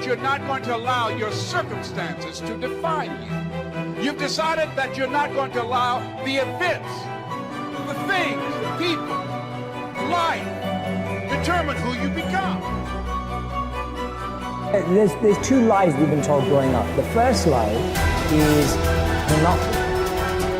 you're not going to allow your circumstances to define you. You've decided that you're not going to allow the events, the things, the people, life, determine who you become. There's two lies we've been told growing up. The first lie is you're nothing.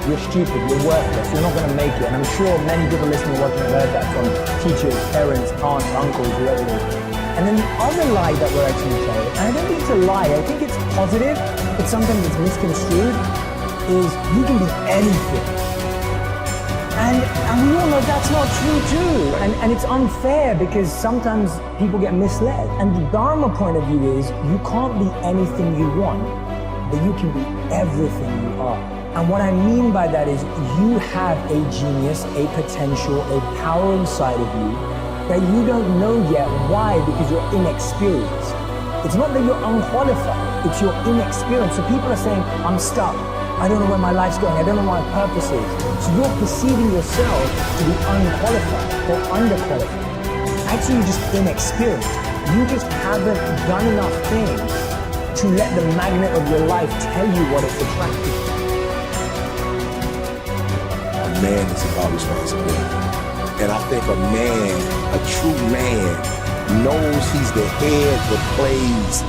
You're stupid, you're worthless, you're not going to make it. And I'm sure many people listening to watching have heard that from teachers, parents, aunts, uncles, whoever it is. And then the other lie that we're actually told, and I don't think it's a lie, I think it's positive, but sometimes it's misconstrued, is you can be anything. And we all know that's not true too. And it's unfair because sometimes people get misled. And the Dharma point of view is you can't be anything you want, but you can be everything you are. And what I mean by that is you have a genius, a potential, a power inside of you that you don't know yet. Why? Because you're inexperienced. It's not that you're unqualified, it's your inexperience. So people are saying, I'm stuck. I don't know where my life's going. I don't know what my purpose is. So you're perceiving yourself to be unqualified or underqualified. Actually, you're just inexperienced. You just haven't done enough things to let the magnet of your life tell you what it's attracted to. A man is about responsibility. And I think a man, a true man, knows he's the head but plays,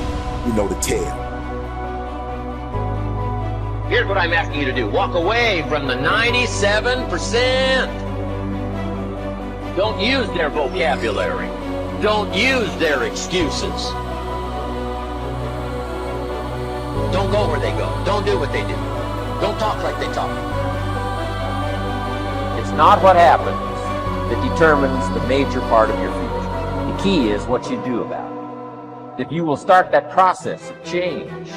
the tail. Here's what I'm asking you to do. Walk away from the 97%. Don't use their vocabulary. Don't use their excuses. Don't go where they go. Don't do what they do. Don't talk like they talk. It's not what happens that determines the major part of your future. The key is what you do about it. If you will start that process of change,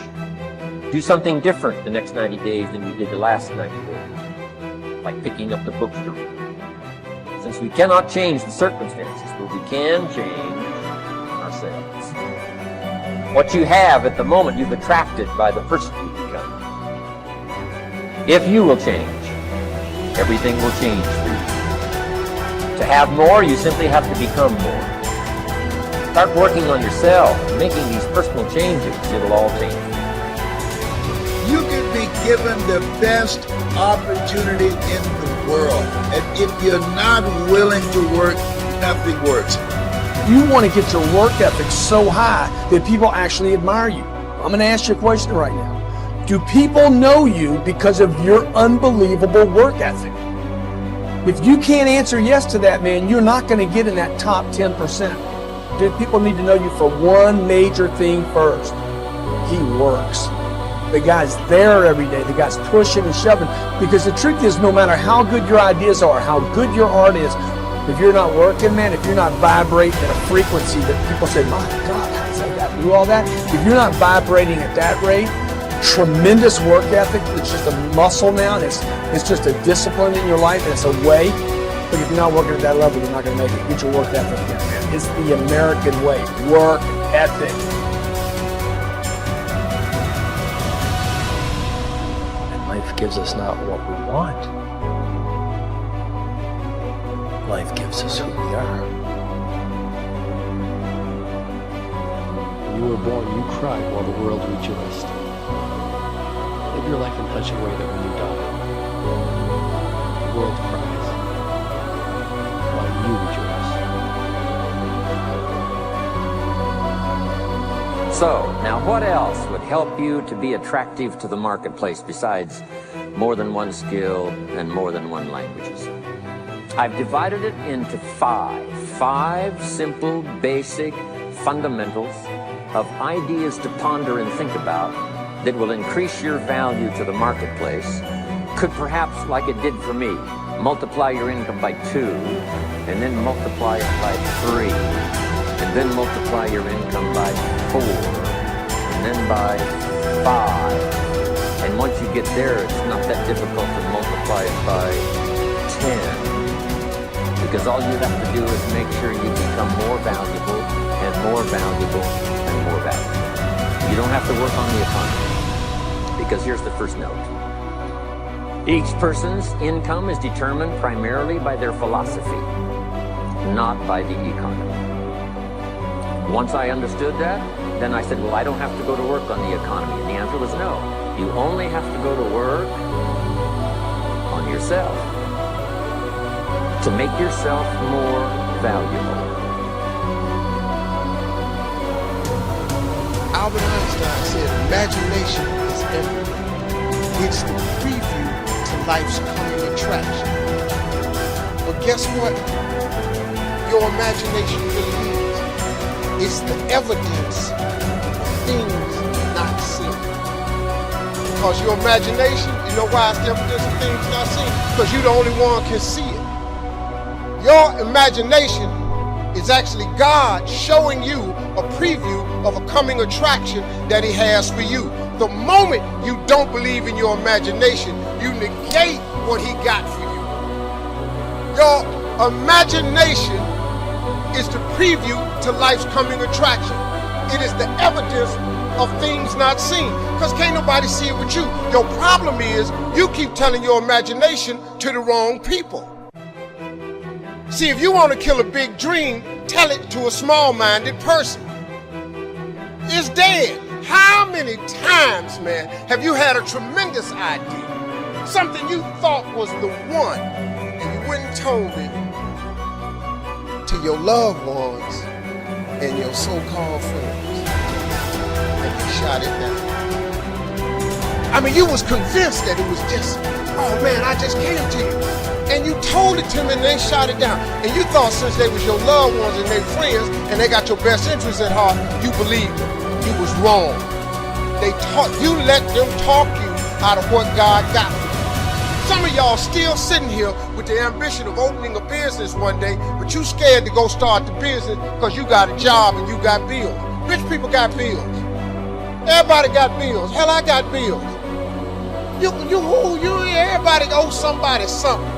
do something different the next 90 days than you did the last 90 days, like picking up the books to read. Since we cannot change the circumstances, but we can change ourselves. What you have at the moment, you've attracted by the person you become. If you will change, everything will change for you. To have more, you simply have to become more. Start working on yourself, making these personal changes. It'll all change. You can be given the best opportunity in the world. And if you're not willing to work, nothing works. You want to get your work ethic so high that people actually admire you. I'm going to ask you a question right now. Do people know you because of your unbelievable work ethic? If you can't answer yes to that, man, you're not going to get in that top 10%. Dude, people need to know you for one major thing first. He works. The guy's there every day. The guy's pushing and shoving. Because the truth is, no matter how good your ideas are, how good your art is, if you're not working, man, if you're not vibrating at a frequency that people say, my God, how does that guy do all that? If you're not vibrating at that rate, tremendous work ethic, it's just a muscle now, and it's just a discipline in your life, and it's a way. But if you're not working at that level, you're not going to make it. Get your work ethic again, man. It's the American way. Work ethic. Life gives us not what we want. Life gives us who we are. When you were born, you cried while the world rejoiced. Live your life in such a way that when you die, the world cries while you rejoice. So, now what else would help you to be attractive to the marketplace besides more than one skill and more than one languages? I've divided it into five simple, basic fundamentals of ideas to ponder and think about that will increase your value to the marketplace. Could perhaps, like it did for me, multiply your income by 2, and then multiply it by 3, and then multiply your income by 4, and then by 5. And once you get there, it's not that difficult to multiply it by 10. Because all you have to do is make sure you become more valuable and more valuable and more valuable. You don't have to work on the economy. Because here's the first note. Each person's income is determined primarily by their philosophy, not by the economy. Once I understood that, then I said, well, I don't have to go to work on the economy. And the answer was no. You only have to go to work on yourself to make yourself more valuable. Albert Einstein said, imagination is everything. It's the preview to life's coming attraction. But guess what? Your imagination really is. It's the evidence of things not seen. Because your imagination, you know why it's the evidence of things not seen? Because you're the only one can see it. Your imagination is actually God showing you a preview of a coming attraction that He has for you. The moment you don't believe in your imagination, you negate what He got for you. Your imagination is the preview to life's coming attraction. It is the evidence of things not seen. Because can't nobody see it with you. Your problem is you keep telling your imagination to the wrong people. See, if you want to kill a big dream, tell it to a small-minded person. It's dead. How many times, man, have you had a tremendous idea? Something you thought was the one, and you went and told it to your loved ones and your so-called friends, and they shot it down. I mean, you was convinced that it was just, oh man, I just came to you. And you told it to them and they shot it down. And you thought since they was your loved ones and their friends and they got your best interests at heart, you believed them. You was wrong. You let them talk you out of what God got for you. Some of y'all still sitting here with the ambition of opening a business one day, but you scared to go start the business because you got a job and you got bills. Rich people got bills. Everybody got bills. Hell, I got bills. Everybody owes somebody something.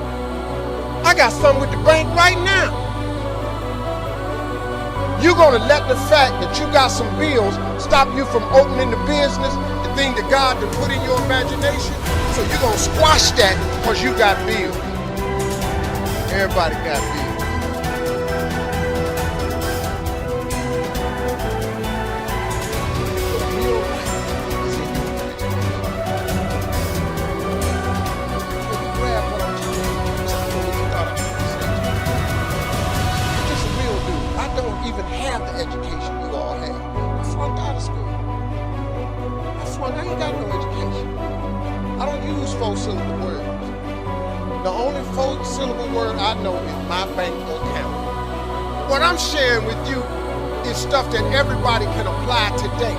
I got something with the bank right now. You're going to let the fact that you got some bills stop you from opening the business, the thing that God done put in your imagination. So you're going to squash that because you got bills. Everybody got bills. The real life is in your imagination. Grab what I'm talking about. I'm just a real dude. I don't even have the education you all have. I flunked out of school. I ain't got no education. I don't use 4-syllable words. The only 4-syllable word I know is my bank account. What I'm sharing with you is stuff that everybody can apply today.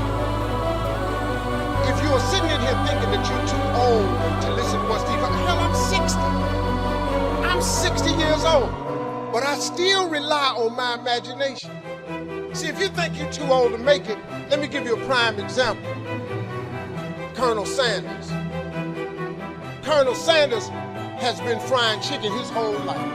If you are sitting in here thinking that you're too old to listen to what Steve, hell, I'm 60. I'm 60 years old, but I still rely on my imagination. See, if you think you're too old to make it, let me give you a prime example. Colonel Sanders. Colonel Sanders has been frying chicken his whole life.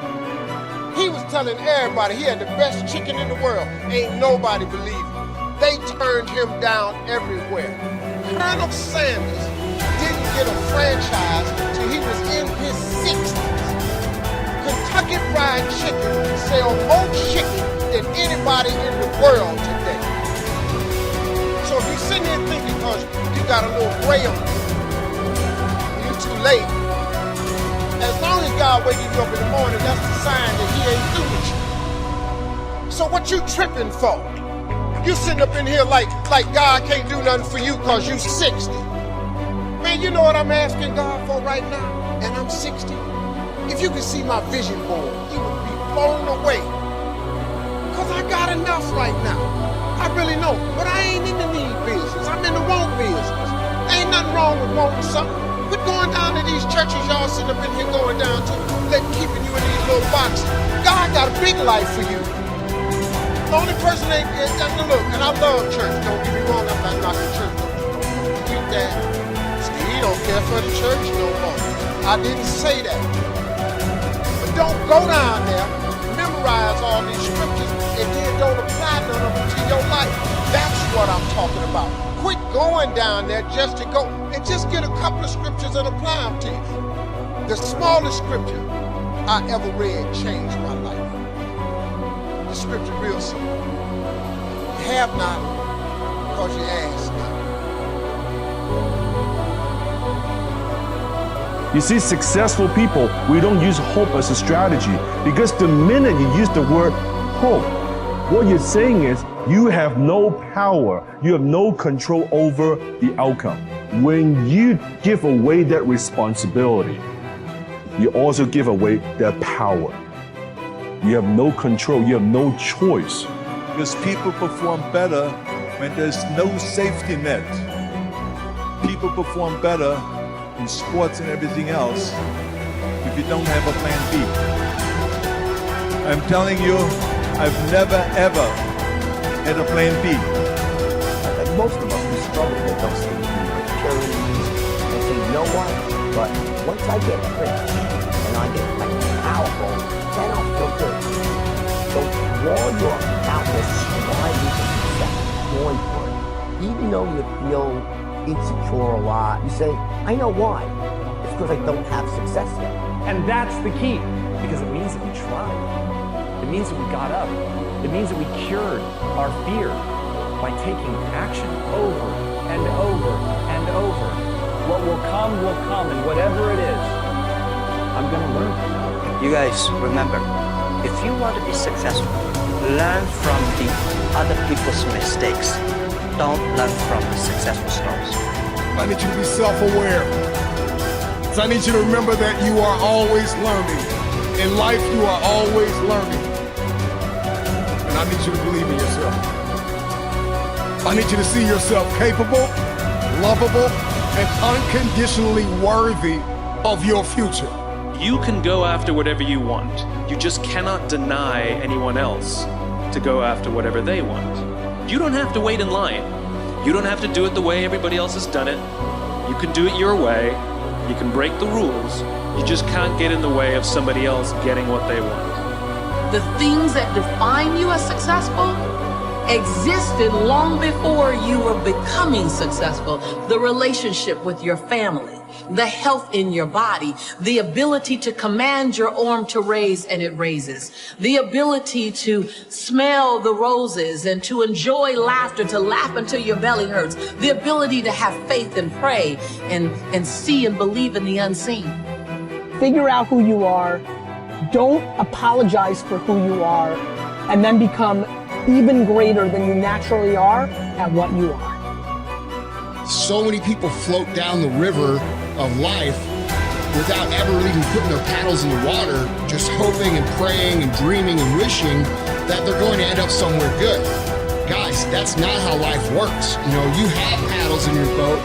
He was telling everybody he had the best chicken in the world. Ain't nobody believed him. They turned him down everywhere. Colonel Sanders didn't get a franchise till he was in his 60s. Kentucky Fried Chicken sells more chicken than anybody in the world today. So if you're sitting there thinking because you got a little gray on you, you're too late. As long as God waking you up in the morning, that's the sign that He ain't through with you. So what you tripping for? You sitting up in here like God can't do nothing for you because you 60. Man, you know what I'm asking God for right now? And I'm 60. If you could see my vision board, you would be blown away. Because I got enough right now. I really know. But I ain't in the need business. I'm in the want business. Ain't nothing wrong with wanting something. Quit going down to these churches y'all sitting up in here going down to, keeping you in these little boxes. God got a big life for you. The only person ain't, look, and I love church. Don't get me wrong, I'm not knocking church. Don't read that. Steve don't care for the church no more. I didn't say that. But don't go down there, memorize all these scriptures, and then don't apply none of them to your life. That's what I'm talking about. Quit going down there just to go and just get a couple of scriptures and apply them to you. The smallest scripture I ever read changed my life. The scripture real simple. You have not because you asked. You see, successful people, we don't use hope as a strategy, because the minute you use the word hope, what you're saying is you have no power, you have no control over the outcome. When you give away that responsibility, you also give away that power. You have no control, you have no choice. Because people perform better when there's no safety net. People perform better in sports and everything else if you don't have a plan B. I'm telling you, I've never ever had a plan B. Like most of us, we struggle with those things, insecurities, and say, you know what? But once I get rich and I get powerful, then I'll feel good. So while you're out there striving for success, going for it, even though you feel insecure a lot, you say, I know why. It's because I don't have success yet. And that's the key, because it means that we tried. It means that we got up. It means that we cured our fear by taking action over and over and over. What will come, and whatever it is, I'm going to learn. You guys, remember, if you want to be successful, learn from the other people's mistakes. Don't learn from the successful stories. I need you to be self-aware. So I need you to remember that you are always learning. In life, you are always learning. And I need you to believe in yourself. I need you to see yourself capable, lovable, and unconditionally worthy of your future. You can go after whatever you want. You just cannot deny anyone else to go after whatever they want. You don't have to wait in line. You don't have to do it the way everybody else has done it. You can do it your way. You can break the rules. You just can't get in the way of somebody else getting what they want. The things that define you as successful existed long before you were becoming successful. The relationship with your family, the health in your body, the ability to command your arm to raise and it raises, the ability to smell the roses and to enjoy laughter, to laugh until your belly hurts, the ability to have faith and pray and see and believe in the unseen. Figure out who you are, don't apologize for who you are, and then become even greater than you naturally are at what you are. So many people float down the river of life without ever even putting their paddles in the water, just hoping and praying and dreaming and wishing that they're going to end up somewhere good. Guys, that's not how life works. You know, you have paddles in your boat,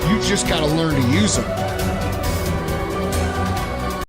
you just got to learn to use them.